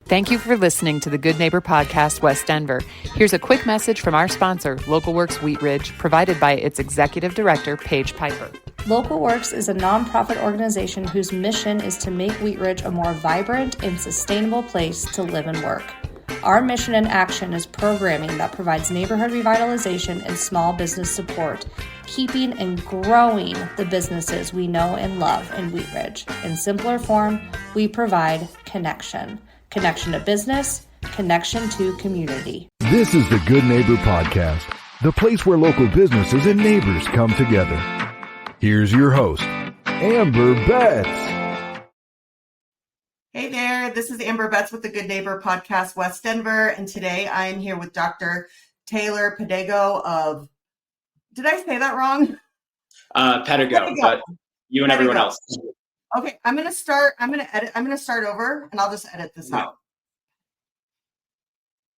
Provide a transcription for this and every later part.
Thank you for listening to the Good Neighbor Podcast, West Denver. Here's a quick message from our sponsor, Local Works Wheat Ridge, provided by its Executive Director, Paige Piper. Local Works is a nonprofit organization whose mission is to make Wheat Ridge a more vibrant and sustainable place to live and work. Our mission and action is programming that provides neighborhood revitalization and small business support, keeping and growing the businesses we know and love in Wheat Ridge. In simpler form, we provide connection. Connection to business, connection to community. This is the Good Neighbor Podcast, the place where local businesses and neighbors come together. Here's your host, Amber Betts. Hey there, this is Amber Betts with the Good Neighbor Podcast, West Denver, and today I am here with Dr. Taylor Pedego of, did I say that wrong? Pedego, but you and everyone else. Okay, I'm going to start over, and I'll just edit this out.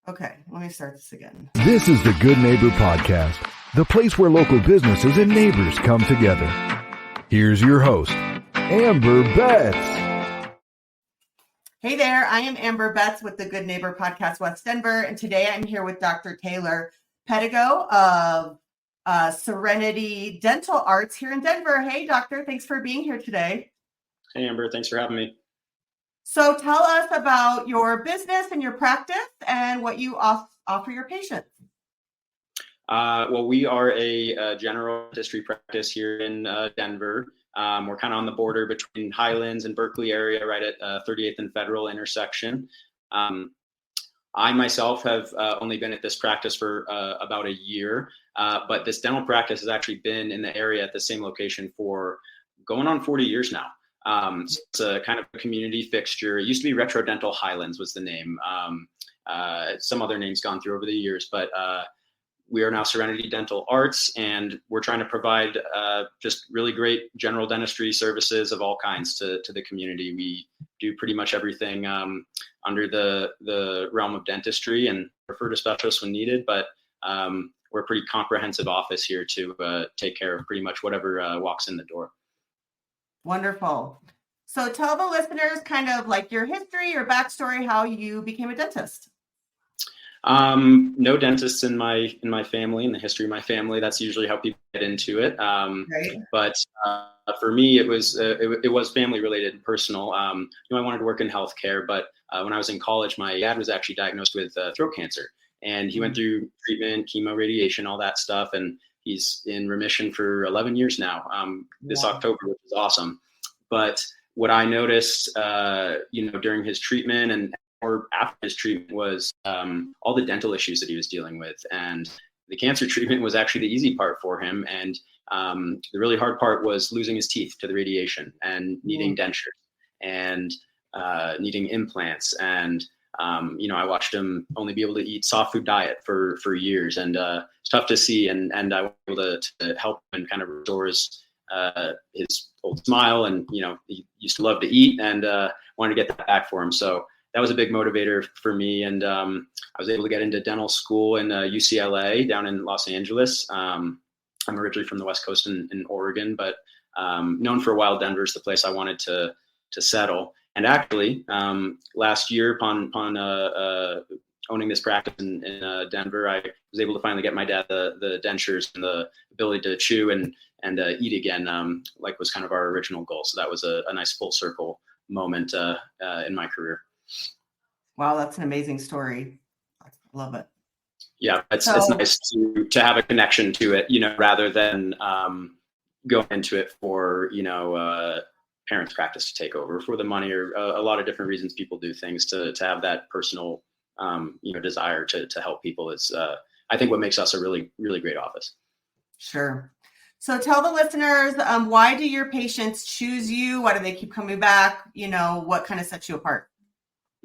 Okay, let me start this again. This is the Good Neighbor Podcast, the place where local businesses and neighbors come together. Here's your host, Amber Betts. Hey there, I am Amber Betts with the Good Neighbor Podcast, West Denver, and today I'm here with Dr. Taylor Pedego of Serenity Dental Arts here in Denver. Hey, doctor, thanks for being here today. Hey, Amber, thanks for having me. So tell us about your business and your practice and what you offer your patients. Well, we are a general dentistry practice here in Denver. We're kind of on the border between Highlands and Berkeley area, right at 38th and Federal intersection. I myself have only been at this practice for about a year, but this dental practice has actually been in the area at the same location for going on 40 years now. So it's a kind of a community fixture. It used to be Retro Dental Highlands was the name. Some other names gone through over the years, but we are now Serenity Dental Arts, and we're trying to provide just really great general dentistry services of all kinds to the community. We do pretty much everything under the realm of dentistry and refer to specialists when needed, but we're a pretty comprehensive office here to take care of pretty much whatever walks in the door. Wonderful. So tell the listeners kind of like your history, your backstory, how you became a dentist. No dentists in my family, in the history of my family. That's usually how people get into it. Right. But for me, it was family related and personal. I wanted to work in healthcare, but when I was in college, my dad was actually diagnosed with throat cancer, and he went through treatment, chemo, radiation, all that stuff, and he's in remission for 11 years now. This October, which is awesome. But what I noticed, during his treatment and or after his treatment was all the dental issues that he was dealing with. And the cancer treatment was actually the easy part for him. And the really hard part was losing his teeth to the radiation and needing dentures and needing implants. And, I watched him only be able to eat soft food diet for years. And it's tough to see. And I was able to help him and kind of restore his old smile. And, he used to love to eat and wanted to get that back for him. So that was a big motivator for me. And I was able to get into dental school in UCLA down in Los Angeles. I'm originally from the West Coast in Oregon, but known for a while, Denver's the place I wanted to settle. And actually, last year, upon owning this practice in Denver, I was able to finally get my dad the dentures and the ability to chew and eat again, like was kind of our original goal. So that was a nice full circle moment in my career. Wow, that's an amazing story. I love it. Yeah, it's nice to have a connection to it, rather than going into it for, parents' practice to take over for the money or a lot of different reasons people do things to have that personal, desire to help people is, I think, what makes us a really, really great office. Sure. So tell the listeners, why do your patients choose you? Why do they keep coming back? What kind of sets you apart?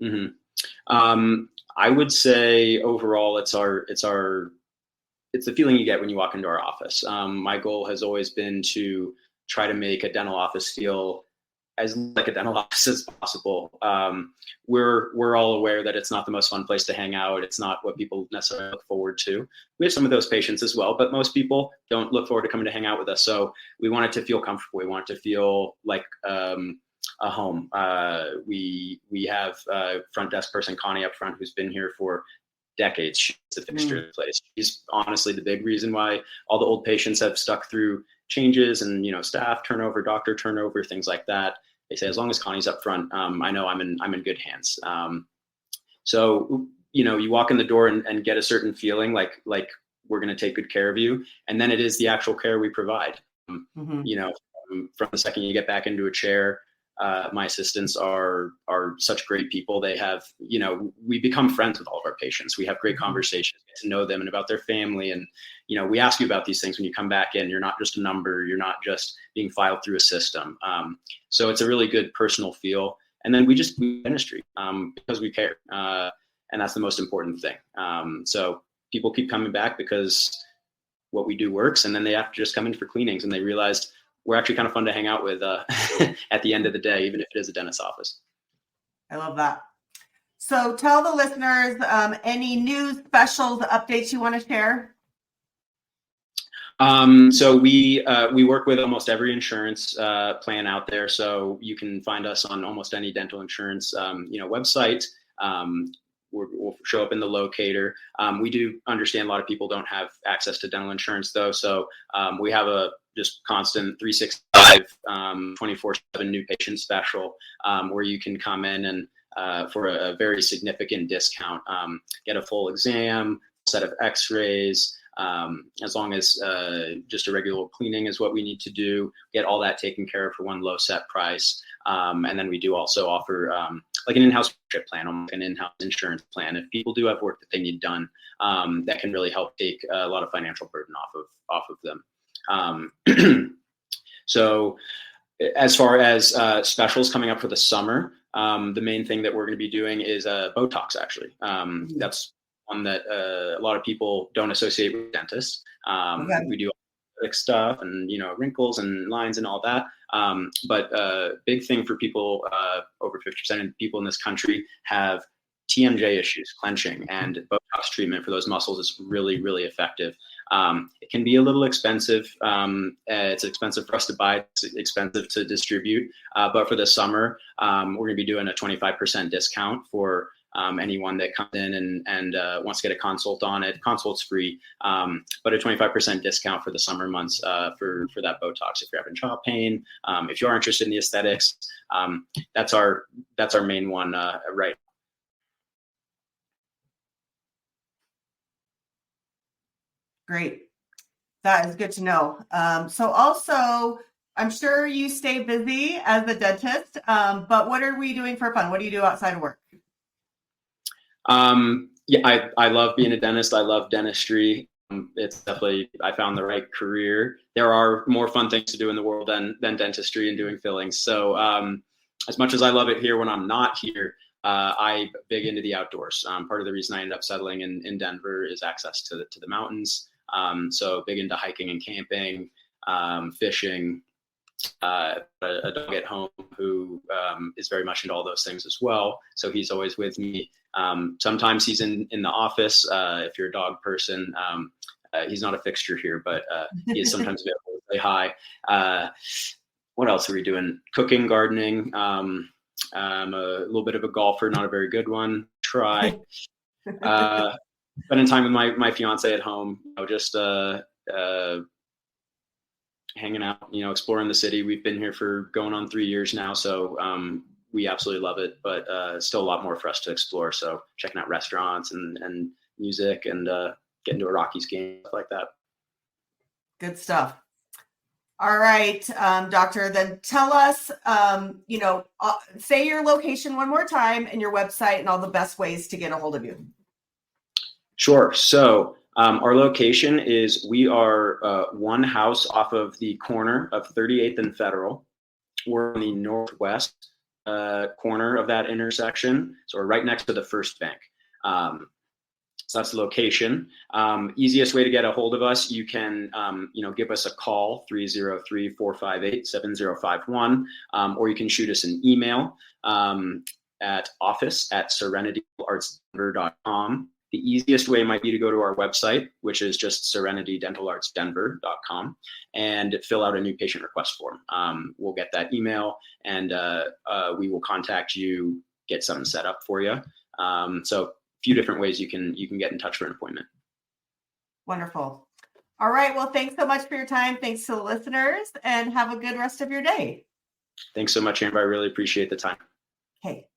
Mm-hmm. I would say overall, it's the feeling you get when you walk into our office. My goal has always been to try to make a dental office feel as like a dental office as possible. We're all aware that it's not the most fun place to hang out. It's not what people necessarily look forward to. We have some of those patients as well, but most people don't look forward to coming to hang out with us. So we want it to feel comfortable. We want it to feel like a home. We have front desk person Connie up front, who's been here for decades. She's the fixture of the place. She's honestly the big reason why all the old patients have stuck through changes and, staff turnover, doctor turnover, things like that. They say, as long as Connie's up front, I know I'm in good hands. So, you walk in the door and get a certain feeling like we're going to take good care of you. And then it is the actual care we provide. From the second you get back into a chair, my assistants are such great people. They have, we become friends with all of our patients. We have great conversations, get to know them and about their family. And, we ask you about these things when you come back in. You're not just a number. You're not just being filed through a system. So it's a really good personal feel. And then we dentistry because we care. And that's the most important thing. So people keep coming back because what we do works. And then they have to just come in for cleanings and they realized we're actually kind of fun to hang out with at the end of the day, even if it is a dentist's office. I love that. So tell the listeners any news, specials, updates you want to share. So we work with almost every insurance plan out there. So you can find us on almost any dental insurance website. We'll show up in the locator. We do understand a lot of people don't have access to dental insurance though. So we have a just constant 365, 24/7 new patient special where you can come in and for a very significant discount, get a full exam, set of x-rays, as long as just a regular cleaning is what we need to do, get all that taken care of for one low set price. And then we do also offer like an in-house plan, almost an in-house insurance plan. If people do have work that they need done, that can really help take a lot of financial burden off of them. So as far as specials coming up for the summer, the main thing that we're going to be doing is Botox, actually. That's one that a lot of people don't associate with dentists. We do stuff and, wrinkles and lines and all that. But big thing for people, over 50% of people in this country have TMJ issues, clenching, and Botox treatment for those muscles is really, really effective. It can be a little expensive. It's expensive for us to buy. It's expensive to distribute. But for the summer, we're going to be doing a 25% discount for anyone that comes in and wants to get a consult on it. Consult's free, but a 25% discount for the summer months for that Botox. If you're having jaw pain, if you are interested in the aesthetics, that's our main one right. Great. That is good to know. So also, I'm sure you stay busy as a dentist, but what are we doing for fun? What do you do outside of work? Yeah, I love being a dentist. I love dentistry. It's definitely, I found the right career. There are more fun things to do in the world than dentistry and doing fillings. So as much as I love it here when I'm not here, I big into the outdoors. Part of the reason I ended up settling in Denver is access to the mountains. So big into hiking and camping, fishing. A dog at home who is very much into all those things as well. So he's always with me. Sometimes he's in the office. If you're a dog person, he's not a fixture here, but he is sometimes available to say hi. What else are we doing? Cooking, gardening. I'm a little bit of a golfer, not a very good one. Try. Spending time with my fiance at home. Just hanging out, exploring the city. We've been here for going on 3 years now. So we absolutely love it, but still a lot more for us to explore. So checking out restaurants and music and getting to a Rockies game, stuff like that. Good stuff. All right, doctor, then tell us, say your location one more time and your website and all the best ways to get a hold of you. Sure. So our location is, we are one house off of the corner of 38th and Federal. We're on the northwest corner of that intersection. So we're right next to the First Bank. So that's the location. Easiest way to get a hold of us, you can, give us a call, 303-458-7051, or you can shoot us an email at office@serenityartsdenver.com. The easiest way might be to go to our website, which is just serenitydentalartsdenver.com, and fill out a new patient request form. We'll get that email, and we will contact you, get something set up for you. So a few different ways you can get in touch for an appointment. Wonderful. All right. Well, thanks so much for your time. Thanks to the listeners, and have a good rest of your day. Thanks so much, Amber. I really appreciate the time. Okay.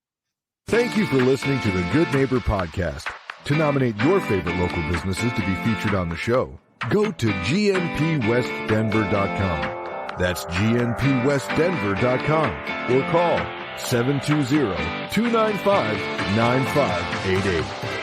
Thank you for listening to the Good Neighbor Podcast. To nominate your favorite local businesses to be featured on the show, go to gnpwestdenver.com. That's gnpwestdenver.com or call 720-295-9588.